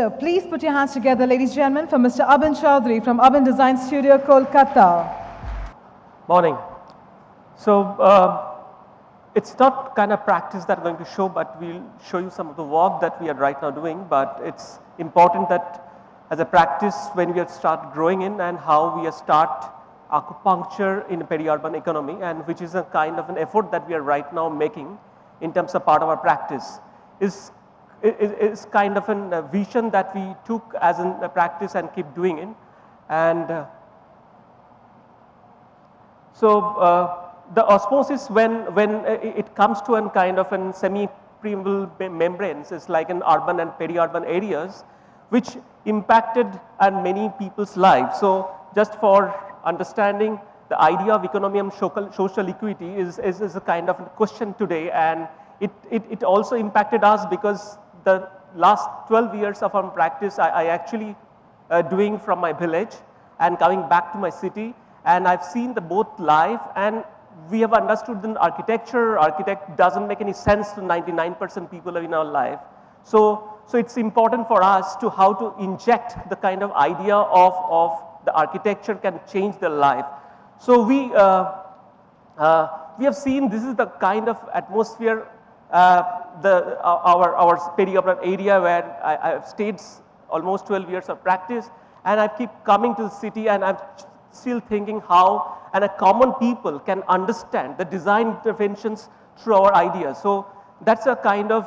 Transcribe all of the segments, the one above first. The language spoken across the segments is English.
So please put your hands together, ladies and gentlemen, for Mr. Abin Chaudhuri from Abin Design Studio, Kolkata. Morning. So it's not kind of practice that I'm going to show, but we'll show you some of the work that we are right now doing. But it's important that as a practice when we have start growing in and how we start acupuncture in a peri-urban economy, and which is a kind of an effort that we are right now making in terms of part of our practice is kind of a vision that we took as a practice and keep doing it. And so the osmosis when it comes to a kind of a semi-permeable membranes is like in urban and peri-urban areas which impacted on many people's lives. So just for understanding the idea of economy and social equity is a kind of a question today, and it also impacted us because the last 12 years of our practice I actually doing from my village and coming back to my city, and I've seen the both life, and we have understood that architect doesn't make any sense to 99% people in our life. So it's important for us to how to inject the kind of idea of the architecture can change their life. So we have seen this is the kind of atmosphere our peri-urban area where I have stayed almost 12 years of practice, and I keep coming to the city, and I'm still thinking how and a common people can understand the design interventions through our ideas. So that's a kind of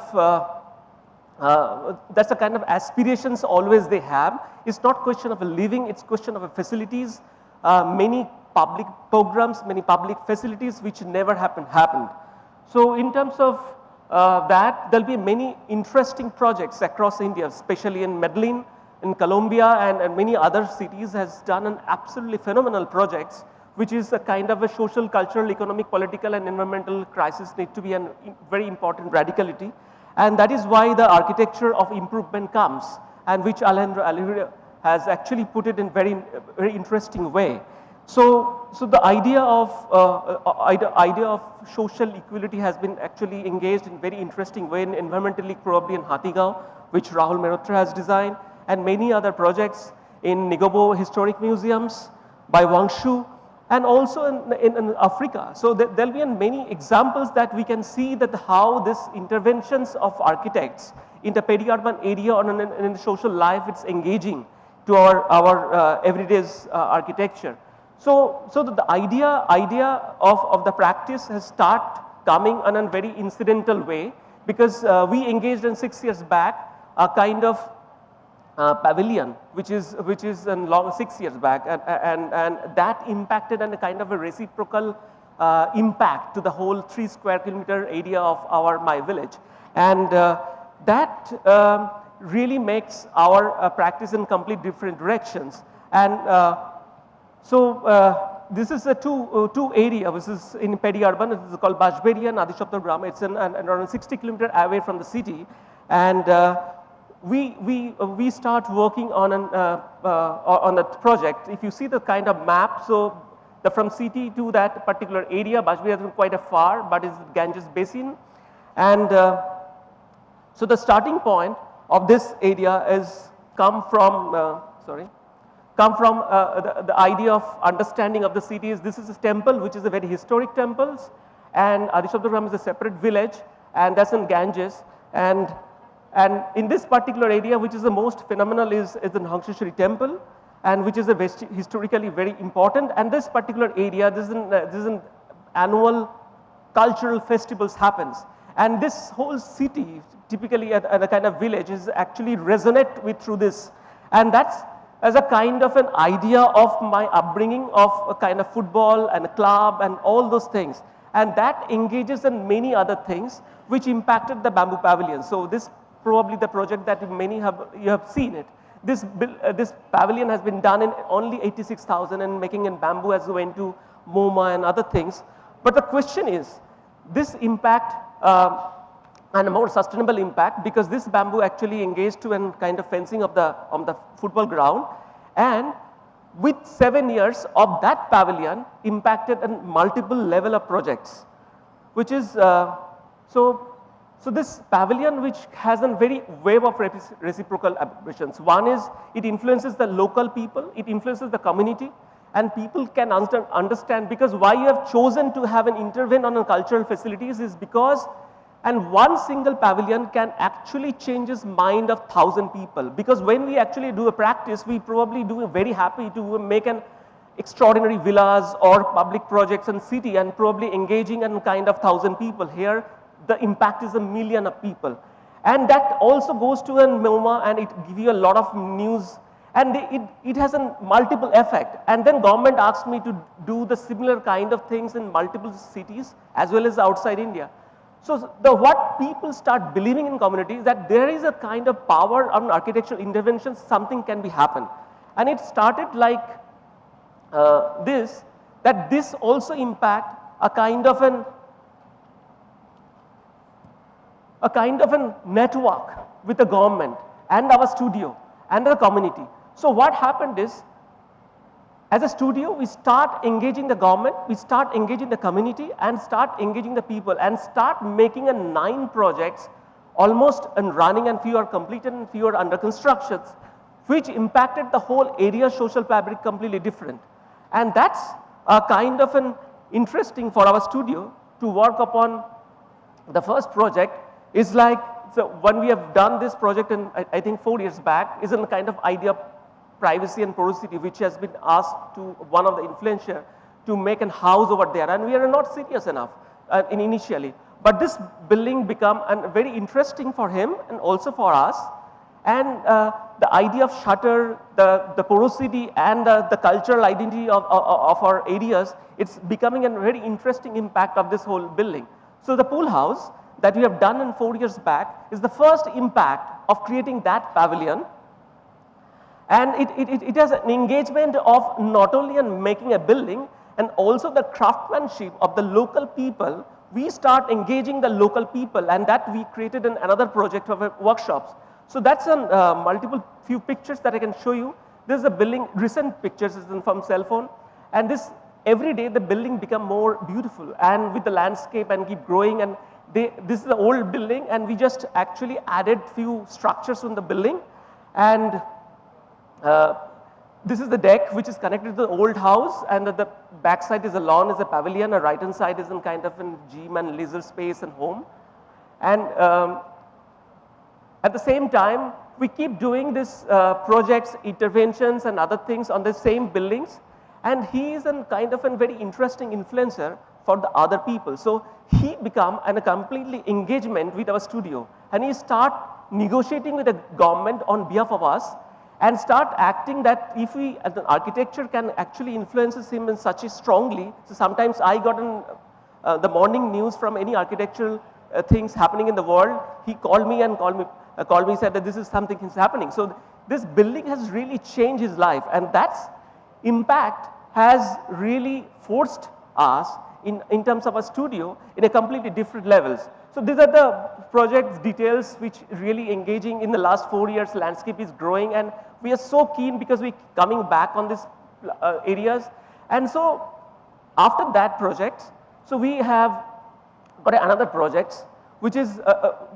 aspirations always they have. It's not question of a living, it's question of a facilities, many public programs, many public facilities which never happened. So in terms of that, there'll be many interesting projects across India, especially in Medellin, in Colombia, and many other cities has done an absolutely phenomenal projects, which is a kind of a social, cultural, economic, political and environmental crisis need to be a very important radicality. And that is why the architecture of improvement comes, and which Alejandro has actually put it in very interesting way. So the idea of social equality has been actually engaged in very interesting way, in environmentally probably in Hatigao, which Rahul Mehrotra has designed, and many other projects in Nigobo Historic Museums by Wangshu, and also in Africa. So there'll be many examples that we can see that how this interventions of architects in the peri-urban area or in the social life, it's engaging to our everyday architecture. So the idea of the practice has started coming in a very incidental way, because we engaged in 6 years back a kind of pavilion, which is long 6 years back, and that impacted on a kind of a reciprocal impact to the whole 3 square kilometer area of my village, and that really makes our practice in complete different directions. And this is a two area. This is in peri-urban. It is called Bajberi and Adishaptar Gram. It's around 60 kilometers away from the city, and we start working on a project. If you see the kind of map, so from city to that particular area, Bajberi is quite far, but it's Ganges Basin, and so the starting point of this area is come from the idea of understanding of the cities. This is a temple which is a very historic temple, and Adishaptar is a separate village, and that's in Ganges. And in this particular area, which is the most phenomenal, is the Nahangsheshwari temple, and which is a historically very important. And this particular area, this is an annual cultural festivals happens, and this whole city, typically at a kind of village, is actually resonate with through this, and that's as a kind of an idea of my upbringing of a kind of football and a club and all those things, and that engages in many other things which impacted the bamboo pavilion. So this probably the project that you have seen it. This pavilion has been done in only 86,000 and making in bamboo as we went to MoMA and other things. But the question is, this impact and a more sustainable impact, because this bamboo actually engaged to a kind of fencing of the football ground, and with 7 years of that pavilion impacted a multiple level of projects, which is so So this pavilion, which has a very wave of reciprocal applications. One is it influences the local people, it influences the community, and people can understand, because why you have chosen to have an intervene on a cultural facilities is because, and one single pavilion can actually change the mind of 1,000 people. Because when we actually do a practice, we probably do very happy to make an extraordinary villas or public projects in city and probably engaging in kind of 1,000 people. Here the impact is 1,000,000 of people, and that also goes to an MoMA, and it gives you a lot of news, and it has a multiple effect. And then government asked me to do the similar kind of things in multiple cities as well as outside India. So what people start believing in communities, that there is a kind of power on architectural intervention, something can be happen. And it started like that this also impact a kind of a network with the government and our studio and the community. So what happened is, as a studio, we start engaging the government, we start engaging the community, and start engaging the people, and start making 9 projects almost and running, and few are completed and few are under construction, which impacted the whole area social fabric completely different. And that's a kind of an interesting for our studio to work upon. The first project is like, so when we have done this project, and I think 4 years back, is a kind of idea of privacy and porosity, which has been asked to one of the influencer to make a house over there, and we are not serious enough initially. But this building become very interesting for him and also for us, and the idea of shutter, the porosity, and the cultural identity of our areas, it's becoming a very interesting impact of this whole building. So the pool house that we have done in 4 years back is the first impact of creating that pavilion. And it has an engagement of not only in making a building, and also the craftsmanship of the local people. We start engaging the local people, and that we created in another project of workshops. So that's a multiple few pictures that I can show you. This is a building, recent pictures is from cell phone, and this every day the building become more beautiful, and with the landscape and keep growing. And this is the old building, and we just actually added few structures on the building, and this is the deck which is connected to the old house, and the back side is a lawn, is a pavilion, a right hand side is in kind of a gym and leisure space and home. And at the same time, we keep doing this projects, interventions and other things on the same buildings, and he is a kind of a very interesting influencer for the other people. So he become a completely engagement with our studio, and he start negotiating with the government on behalf of us, and start acting that if we as an architecture can actually influences him in such a strongly. So sometimes I got the morning news from any architectural things happening in the world. He called me and said that this is something is happening. So this building has really changed his life, and that's impact has really forced us in terms of a studio in a completely different levels. So these are the project details which really engaging in the last 4 years. Landscape is growing, and we are so keen because we coming back on these areas. And so after that project, so we have got another project which is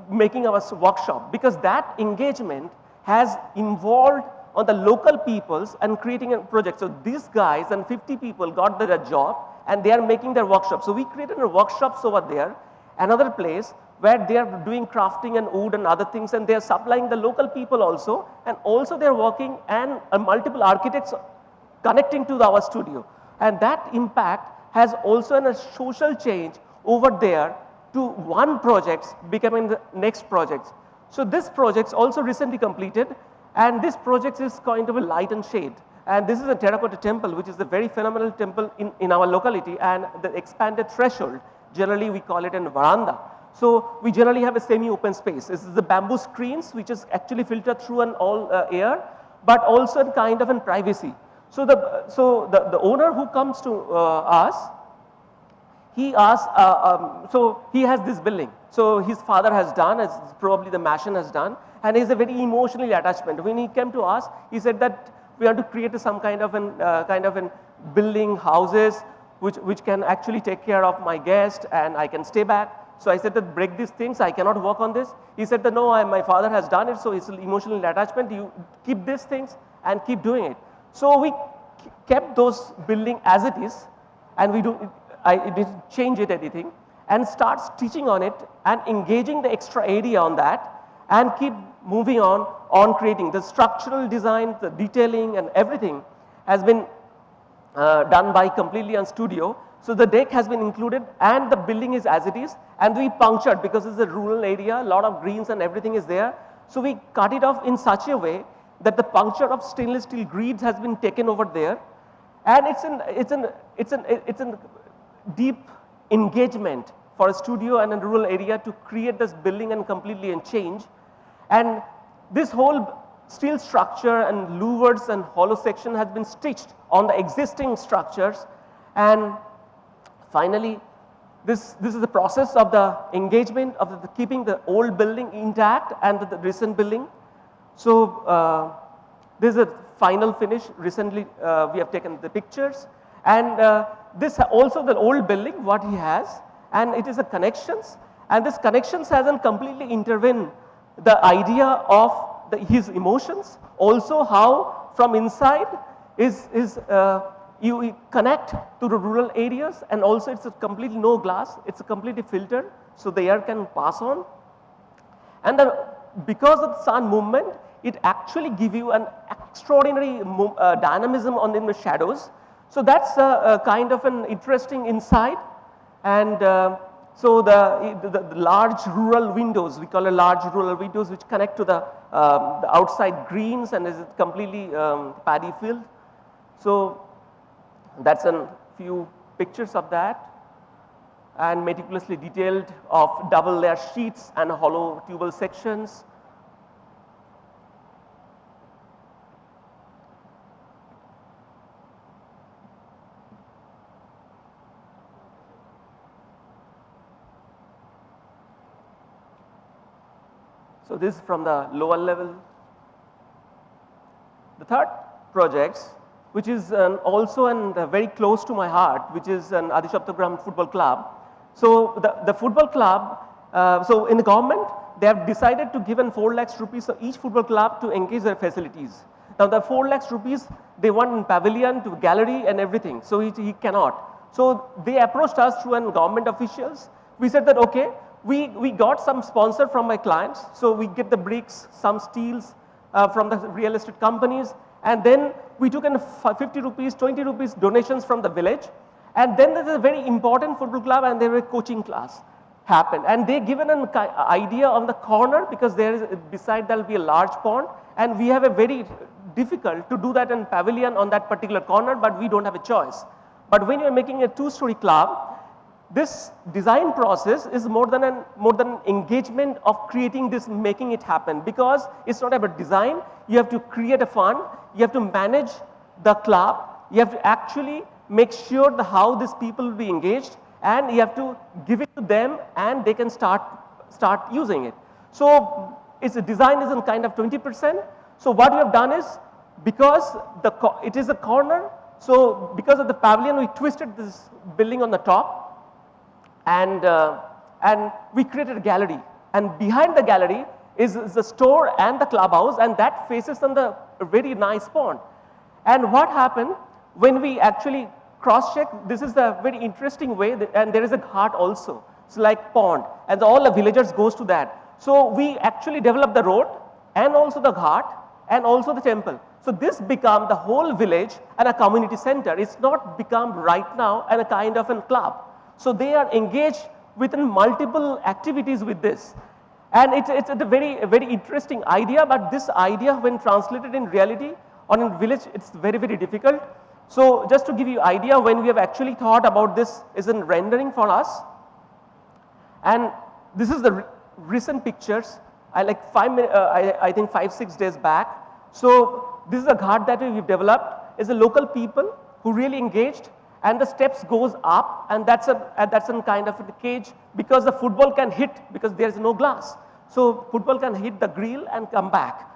making our workshop, because that engagement has involved on the local peoples and creating a project. So these guys and 50 people got their job, and they are making their workshop. So we created a workshops over there, another place where they are doing crafting and wood and other things, and they are supplying the local people also, and also they are working and multiple architects connecting to our studio. And that impact has also a social change over there to one projects becoming the next projects. So this project also recently completed, and this project is kind of a light and shade. And this is a terracotta temple, which is a very phenomenal temple in our locality, and the expanded threshold, generally we call it a veranda. So we generally have a semi-open space. This is the bamboo screens, which is actually filtered through an all air, but also a kind of a privacy. So the owner who comes to us, he asks, so he has this building. So his father has done, as probably the Mason has done, and he's a very emotionally attachment. When he came to us, he said that we have to create some kind of an building houses which can actually take care of my guest, and I can stay back. So I said that break these things, I cannot work on this. He said that no, my father has done it, so it's emotional attachment. You keep these things and keep doing it. So we kept those building as it is, and I didn't change it anything, and starts teaching on it and engaging the extra area on that, and keep moving on creating the structural design, the detailing, and everything has been done by completely on studio. So the deck has been included and the building is as it is, and we punctured because it's a rural area, a lot of greens and everything is there. So we cut it off in such a way that the puncture of stainless steel greaves has been taken over there, and it's a deep engagement for a studio and a rural area to create this building and completely and change. And this whole steel structure and louvers and hollow section has been stitched on the existing structures. And finally, this is the process of the engagement of the keeping the old building intact and the recent building. So this is a final finish. Recently we have taken the pictures, and this also the old building what he has, and it is a connections, and this connections hasn't completely intervened the idea of his emotions, also how from inside you connect to the rural areas, and also it's a completely no glass, it's a completely filtered, so the air can pass on. And because of the sun movement, it actually give you an extraordinary dynamism in the shadows. So that's a kind of an interesting insight. And so the large rural windows, we call it large rural windows, which connect to the outside greens, and is completely paddy field. So that's a few pictures of that, and meticulously detailed of double layer sheets and hollow tubal sections. So this is from the lower level. The third project, which is also very close to my heart, which is an Adishaptagram football club. So the football club, so in the government, they have decided to give 4 lakhs rupees to each football club to engage their facilities. Now the 4 lakhs rupees, they want in pavilion, to gallery and everything, so he cannot. So they approached us through government officials. We said that okay, we got some sponsor from my clients, so we get the bricks, some steels from the real estate companies, and then we took 50 rupees, 20 rupees donations from the village, and then there is a very important football club and there a coaching class happened, and they given an idea on the corner, because there is beside there will be a large pond, and we have a very difficult to do that in pavilion on that particular corner, but we don't have a choice. But when you are making a 2-story club, this design process is more than engagement of creating this, making it happen, because it's not about design. You have to create a fund, you have to manage the club, you have to actually make sure how these people will be engaged, and you have to give it to them and they can start using it. So its design is in kind of 20%. So what we have done is, because it is a corner, so because of the pavilion, we twisted this building on the top, and we created a gallery, and behind the gallery is the store and the clubhouse, and that faces on the very nice pond. And what happened when we actually cross-check, this is the very interesting way, and there is a ghat also, so like pond, and all the villagers goes to that. So we actually developed the road and also the ghat and also the temple. So this become the whole village and a community center. It's not become right now and a kind of a club. So they are engaged within multiple activities with this. And it's a very interesting idea, but this idea when translated in reality on a village, it's very difficult. So just to give you idea, when we have actually thought about this is in rendering for us, and this is the recent pictures, I think 5-6 days back. So this is a ghat that we've developed, is a local people who really engaged, and the steps goes up, and that's a kind of a cage, because the football can hit, because there is no glass. So football can hit the grill and come back.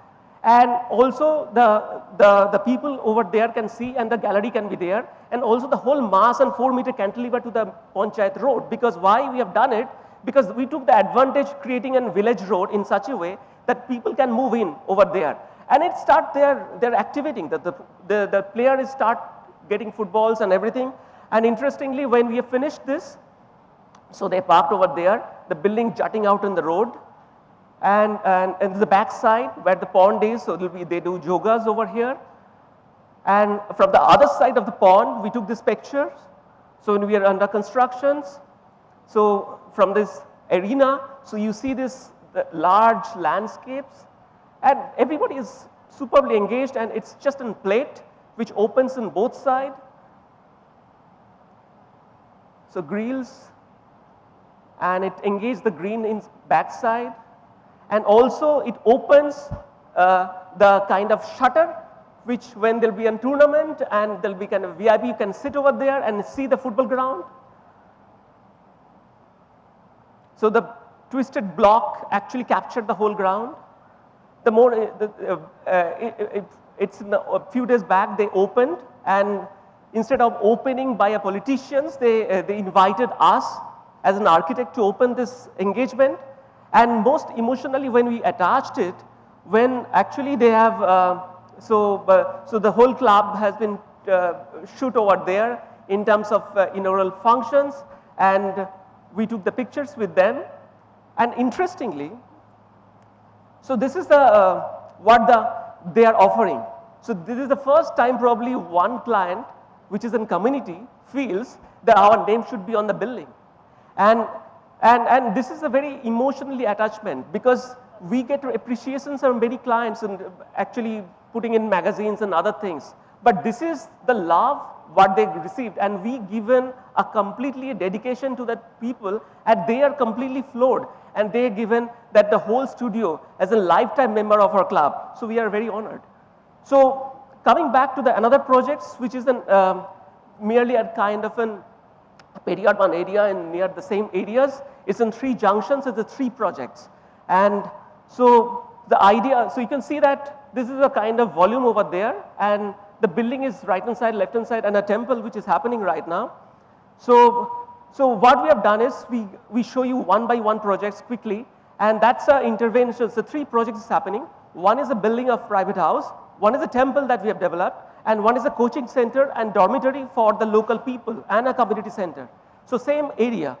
And also the people over there can see, and the gallery can be there, and also the whole mass and 4-meter cantilever to the Panchayat road. Because why we have done it? because we took the advantage creating a village road in such a way that people can move in over there. And it start their activating, the players start getting footballs and everything. And interestingly, when we have finished this, so they parked over there, the building jutting out in the road, and the back side where the pond is, so they do yogas over here. And from the other side of the pond, we took this picture. So when we are under constructions, so from this arena, so you see this large landscapes, and everybody is superbly engaged, and it's just a plate which opens on both sides. So grills, and it engages the green in backside, and also it opens the kind of shutter, which when there'll be a tournament and there'll be kind of VIP, you can sit over there and see the football ground. So the twisted block actually captured the whole ground. The more, it's a few days back they opened, and instead of opening by a politicians, they invited us as an architect to open this engagement. And most emotionally when we attached it, when actually they have, so the whole club has been shoot over there in terms of inaugural functions, and we took the pictures with them. And interestingly, so this is the what they are offering. So this is the first time probably one client which is in community feels that our name should be on the building. And this is a very emotionally attachment, because we get appreciations from many clients and actually putting in magazines and other things. But this is the love what they received, and we given a completely dedication to that people, and they are completely floored, and they given that the whole studio as a lifetime member of our club. So we are very honored. So coming back to the another projects, which is an merely a kind of an peri-urban area and near the same areas. It's in 3 junctions, it's the 3 projects. And so the idea, so you can see that this is a kind of volume over there, and the building is right hand side, left hand side, and a temple which is happening right now. So what we have done is we show you one by one projects quickly, and that's our intervention. So 3 projects is happening. One is a building of private house, one is a temple that we have developed, and one is a coaching center and dormitory for the local people and a community center. So same area.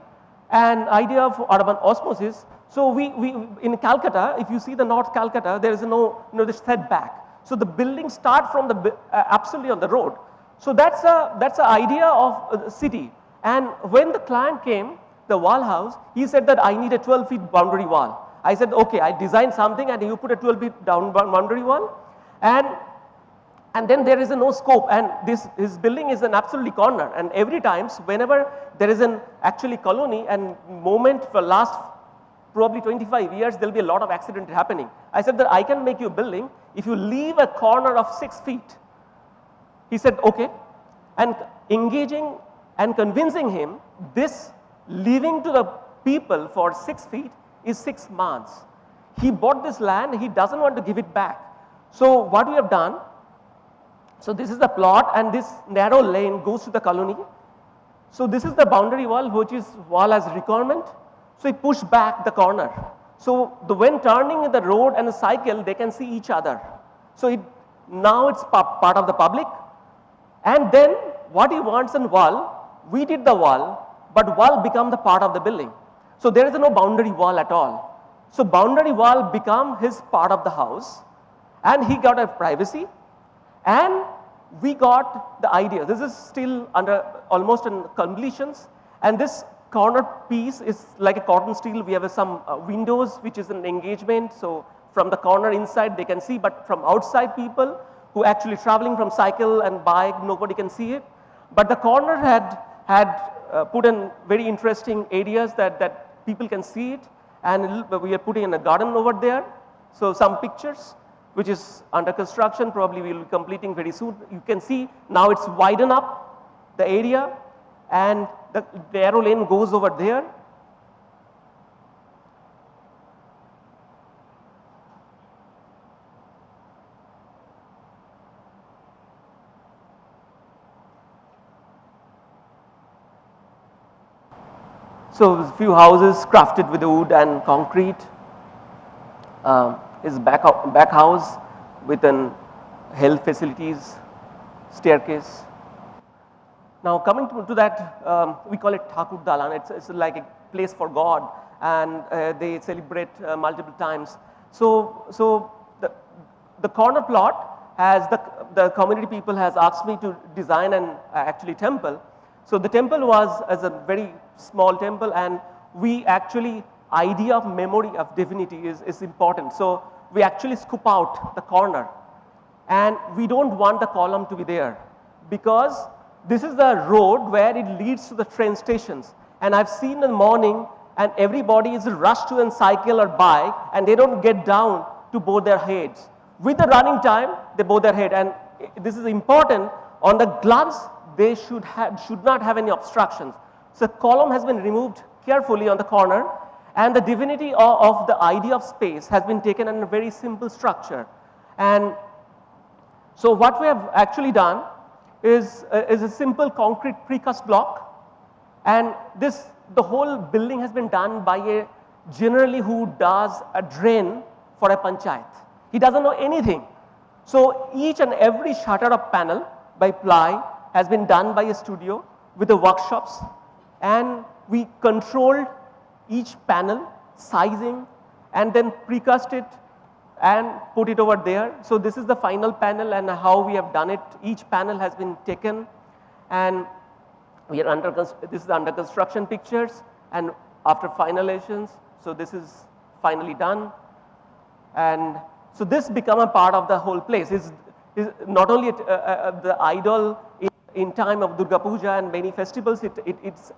And idea of urban osmosis. So we in Calcutta, if you see the North Calcutta, there is no this setback. So the buildings start from the absolutely on the road. So that's a idea of the city. And when the client came, the wall house, he said that I need a 12-feet boundary wall. I said, okay, I designed something, and you put a 12-feet boundary wall, and then there is no scope, and his building is an absolutely corner, and every times whenever there is an actually colony and moment for last probably 25 years, there will be a lot of accident happening. I said that I can make you a building if you leave a corner of 6 feet. He said okay, and engaging and convincing him, this leaving to the people for 6 feet is 6 months. He bought this land, he doesn't want to give it back. So what we have done, so this is the plot, and this narrow lane goes to the colony. So this is the boundary wall, which is wall as requirement. So he pushed back the corner. So when turning in the road and the cycle, they can see each other. So now it's part of the public. And then what he wants in wall, we did the wall, but wall become the part of the building. So there is no boundary wall at all. So boundary wall become his part of the house, and he got a privacy. And we got the idea. This is still under almost in completions, and this corner piece is like a cotton steel. We have some windows which is an engagement, so from the corner inside they can see, but from outside people who actually traveling from cycle and bike, nobody can see it. But the corner had put in very interesting areas that people can see it, and we are putting in a garden over there. So some pictures which is under construction, probably we will be completing very soon. You can see now it's widen up the area, and the arrow lane goes over there. So a few houses crafted with wood and concrete. His back house with an health facilities, staircase. Now coming to that, we call it Thakur Dalan. It's like a place for God, and they celebrate multiple times. So the corner plot has the community people has asked me to design an actually temple. So the temple was as a very small temple, and we actually idea of memory of divinity is important. So we actually scoop out the corner, and we don't want the column to be there because this is the road where it leads to the train stations. And I've seen in the morning and everybody is rushed to a cycle or bike and they don't get down to bow their heads. With the running time, they bow their head, and this is important. On the glance, they should not have any obstructions. So the column has been removed carefully on the corner, and the divinity of the idea of space has been taken in a very simple structure. And so what we have actually done is a simple concrete precast block, and the whole building has been done by a generally who does a drain for a panchayat. He doesn't know anything. So each and every shutter of panel by ply has been done by a studio with the workshops, and we controlled each panel sizing and then precast it and put it over there. So this is the final panel and how we have done it. Each panel has been taken, and we are this is the under construction pictures, and after finalizations, so this is finally done. And so this become a part of the whole place. Is not only the idol in time of Durga Puja and many festivals, it's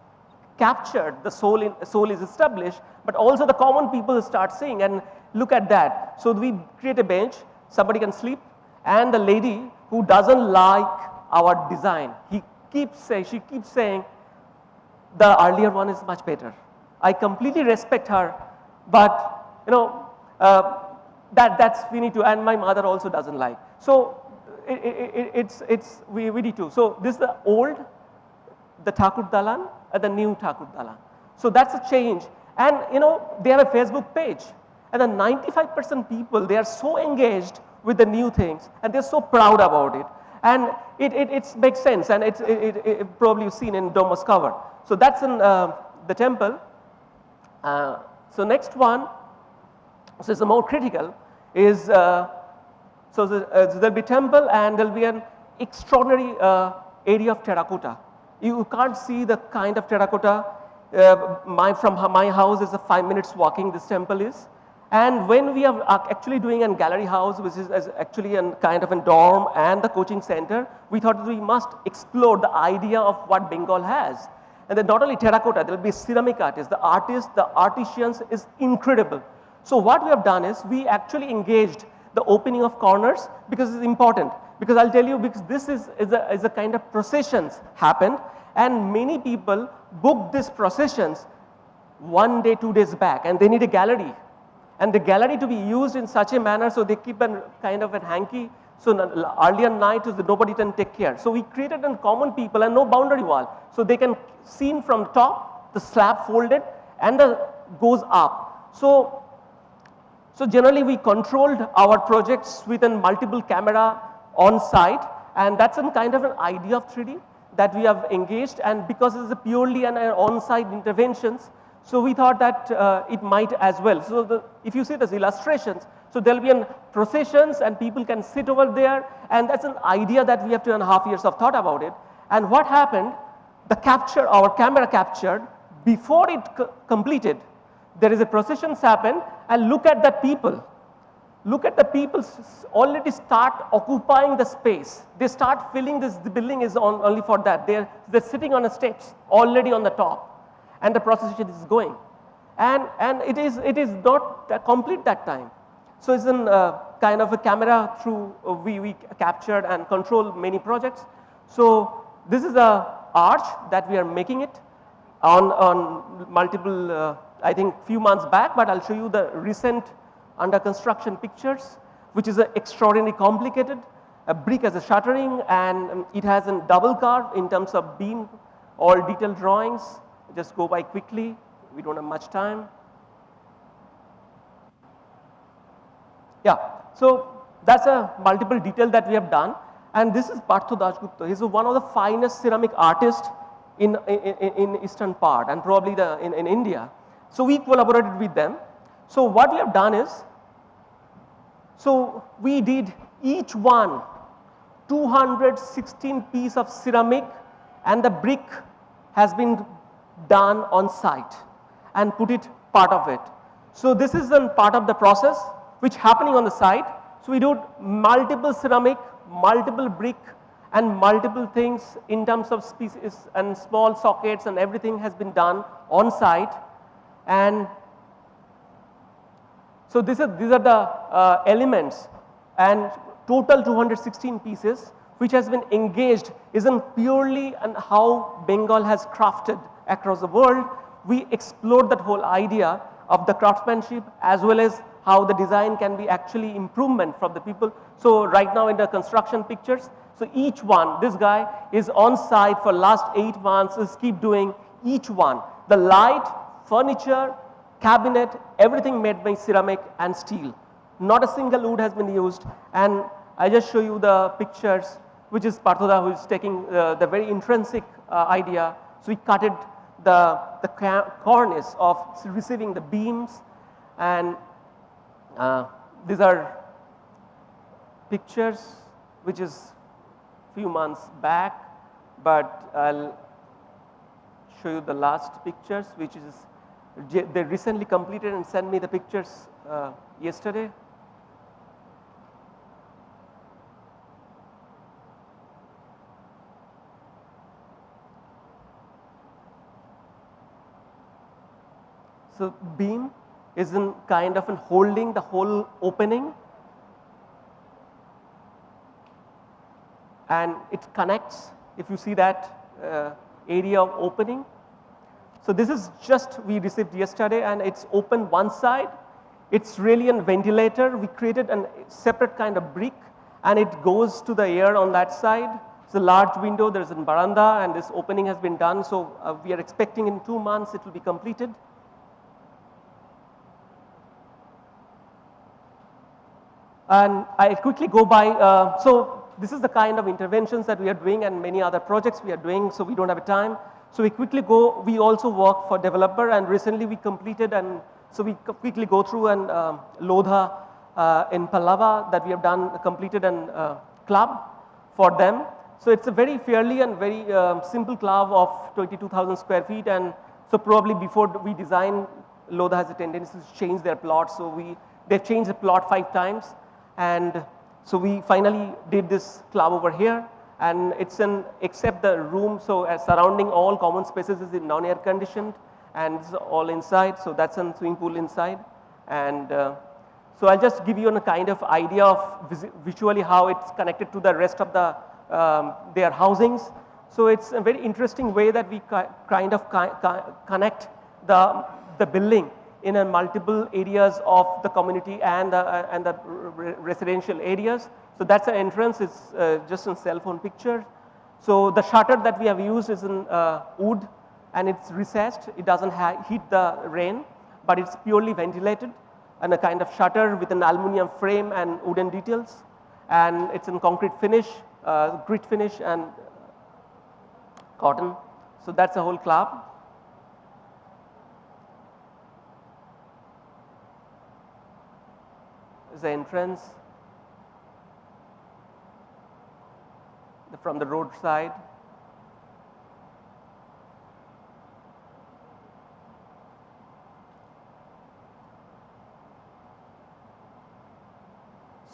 captured, the soul is established, but also the common people start saying, and look at that. So we create a bench, somebody can sleep, and the lady who doesn't like our design, she keeps saying, the earlier one is much better. I completely respect her, but you know, that's we need to, and my mother also doesn't like. So we need to. So this is the old, the Thakur Dalan, and the new Thakur Dalan. So that's a change. And you know, they have a Facebook page, and the 95% people, they are so engaged with the new things, and they're so proud about it. And it makes sense, and it probably you've seen in Domus cover. So that's in the temple. So next one, so it's the more critical, is so there'll be temple and there'll be an extraordinary area of terracotta. You can't see the kind of terracotta. From my house is a 5 minutes walking, this temple is. And when we are actually doing a gallery house, which is actually a kind of a dorm and the coaching center, we thought that we must explore the idea of what Bengal has. And then not only terracotta, there will be ceramic artists, the artisans is incredible. So what we have done is we actually engaged the opening of corners because it's important. Because I'll tell you, because this is a kind of processions happened, and many people book these processions 1 day, 2 days back, and they need a gallery. And the gallery to be used in such a manner, so they keep a kind of a hanky. So earlier night, nobody can take care. So we created a common people and no boundary wall. So they can see from top, the slab folded, and goes up. So generally we controlled our projects with a multiple camera on site, and that's a kind of an idea of 3D that we have engaged, and because it's a purely an on-site interventions, so we thought that it might as well. So if you see these illustrations, so there'll be processions and people can sit over there, and that's an idea that we have 2.5 years of thought about it. And what happened, our camera captured, before it completed, there is a processions happen, and look at the people. Look at the people already start occupying the space. They start feeling the building is only for that. They're sitting on the steps already on the top, and the procession is going. And it is not complete that time. So it's in kind of a camera through we captured and control many projects. So this is a arch that we are making it on multiple, I think few months back, but I'll show you the recent under construction pictures, which is extraordinarily complicated. A brick as a shuttering, and it has a double carve in terms of beam, all detailed drawings. Just go by quickly. we don't have much time. Yeah, so that's a multiple detail that we have done, and this is Partho Dasgupta. He's one of the finest ceramic artists in eastern part and probably in India. So we collaborated with them. So what we have done is, so we did each one 216 piece of ceramic, and the brick has been done on site and put it part of it. So this is a part of the process which happening on the site. So we do multiple ceramic, multiple brick and multiple things in terms of species and small sockets, and everything has been done on site. And so these are the elements, and total 216 pieces which has been engaged isn't purely on how Bengal has crafted across the world. We explored that whole idea of the craftsmanship as well as how the design can be actually improvement from the people. So right now in the construction pictures, so each one, this guy is on site for last 8 months, is keep doing each one. The light, furniture, cabinet, everything made by ceramic and steel. Not a single wood has been used, and I just show you the pictures, which is Parthoda who is taking the very intrinsic idea. So he cutted the cornice of receiving the beams, and these are pictures which is few months back, but I'll show you the last pictures, which is they recently completed and sent me the pictures yesterday. So beam is in kind of in holding the whole opening, and it connects, if you see that area of opening. So this is just we received yesterday, and it's open one side. It's really a ventilator. We created a separate kind of brick, and it goes to the air on that side. It's a large window, there's a veranda, and this opening has been done. So we are expecting in 2 months it will be completed. And I quickly go by, so this is the kind of interventions that we are doing and many other projects we are doing, so we don't have a time. So we quickly go, we also work for developer, and recently we completed, and so we quickly go through and Lodha in Pallava that we have done, completed a club for them. So it's a very fairly and very simple club of 22,000 square feet, and so probably before we design, Lodha has a tendency to change their plot, so they've changed the plot 5 times. And so we finally did this club over here, and it's except the room, so surrounding all common spaces is in non-air conditioned, and it's all inside, so that's a swimming pool inside. And so I'll just give you a kind of idea of visually how it's connected to the rest of the their housings. So it's a very interesting way that we kind of connect the building in a multiple areas of the community and the residential areas. So that's the entrance, it's just a cell phone picture. So the shutter that we have used is in wood, and it's recessed. It doesn't heat the rain, but it's purely ventilated, and a kind of shutter with an aluminum frame and wooden details. And it's in concrete finish, grit finish and cotton. So that's the whole club. The entrance from the roadside.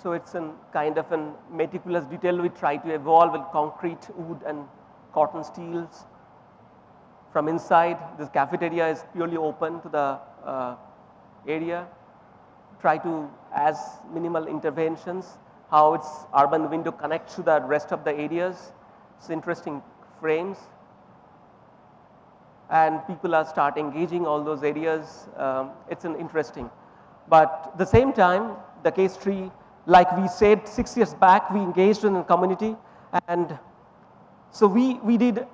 So it's a kind of a meticulous detail we try to evolve with concrete, wood and cotton steels. From inside, this cafeteria is purely open to the area. Try to, as minimal interventions, how its urban window connects to the rest of the areas. It's interesting frames, and people are start engaging all those areas. It's an interesting, but at the same time, the case tree, like we said 6 years back, we engaged in the community, and so we did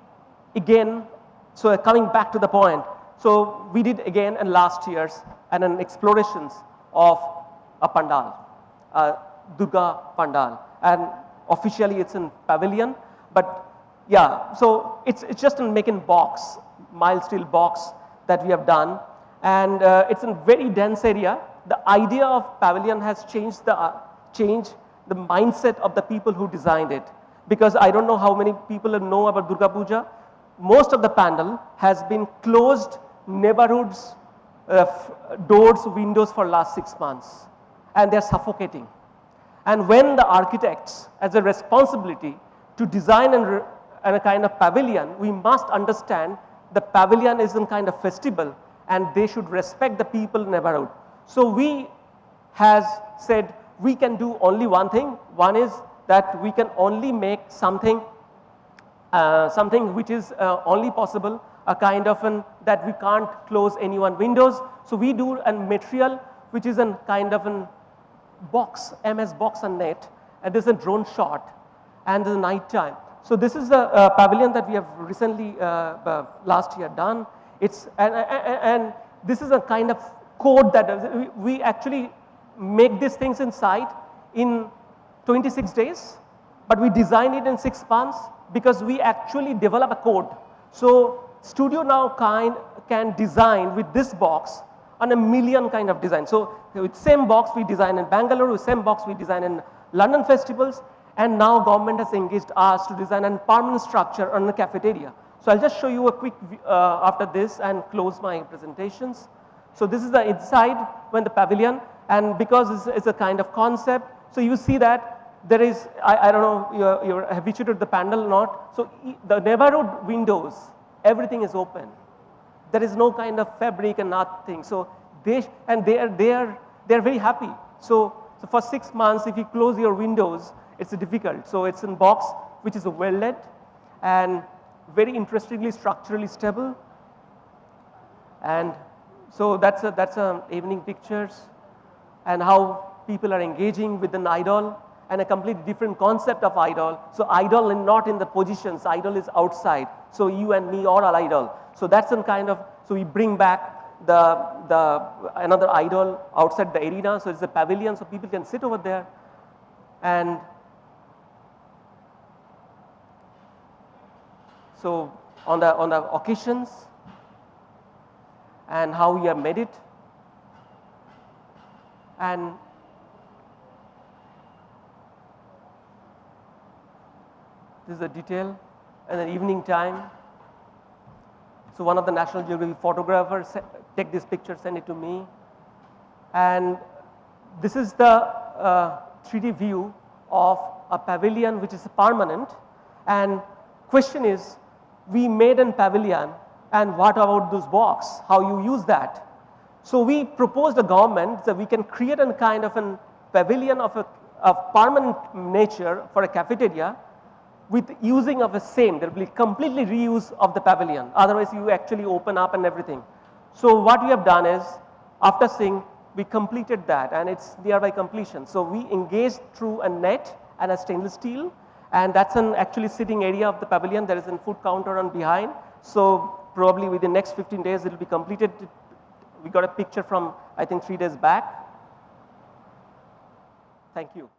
again. So coming back to the point, So we did again in last year's and an explorations of a pandal, Durga pandal, and officially it's in pavilion, but yeah, so it's just in making box, mild steel box that we have done, and it's in very dense area. The idea of pavilion has changed the mindset of the people who designed it, because I don't know how many people know about Durga Puja. Most of the pandal has been closed neighborhoods, doors, windows for last 6 months, and they're suffocating. And when the architects has a responsibility to design and a kind of pavilion, we must understand the pavilion is a kind of festival and they should respect the people neighborhood. So we has said we can do only one thing. One is that we can only make something which is only possible, a kind of that we can't close any one windows. So we do a material which is a kind of an box, MS box and net, and there's a drone shot and there's night time. So this is the pavilion that we have recently last year done. It's and this is a kind of code that we actually make these things inside in 26 days, but we design it in 6 months because we actually develop a code. So studio now can design with this box on a million kind of design. So with same box we design in Bangalore, with same box we design in London festivals, and now government has engaged us to design a permanent structure on the cafeteria. So I'll just show you a quick after this and close my presentations. So this is the inside when the pavilion, and because it's a kind of concept, so you see that there is, I don't know you're habituated to the pandal or not. So the neighborhood windows, everything is open. There is no kind of fabric and nothing. So they are very happy. So for 6 months, if you close your windows, it's difficult. So it's in box which is well lit and very interestingly structurally stable. And so that's evening pictures and how people are engaging with an idol and a completely different concept of idol. So idol is not in the positions, idol is outside. So you and me are all idol. So that's some kind of, so we bring back another idol outside the arena. So it's a pavilion so people can sit over there. And so on the occasions and how we have made it. And this is a detail in the evening time. So one of the National Geographic photographers take this picture, send it to me. And this is the 3D view of a pavilion which is permanent. And question is, we made a pavilion and what about those box? How you use that? So we proposed a government that we can create a kind of a pavilion of permanent nature for a cafeteria with using of the same. There will be completely reuse of the pavilion. Otherwise you actually open up and everything. So what we have done is, after seeing, we completed that and it's nearby completion. So we engaged through a net and a stainless steel, and that's an actually sitting area of the pavilion. There is a food counter on behind. So probably within the next 15 days it will be completed. We got a picture from I think 3 days back. Thank you.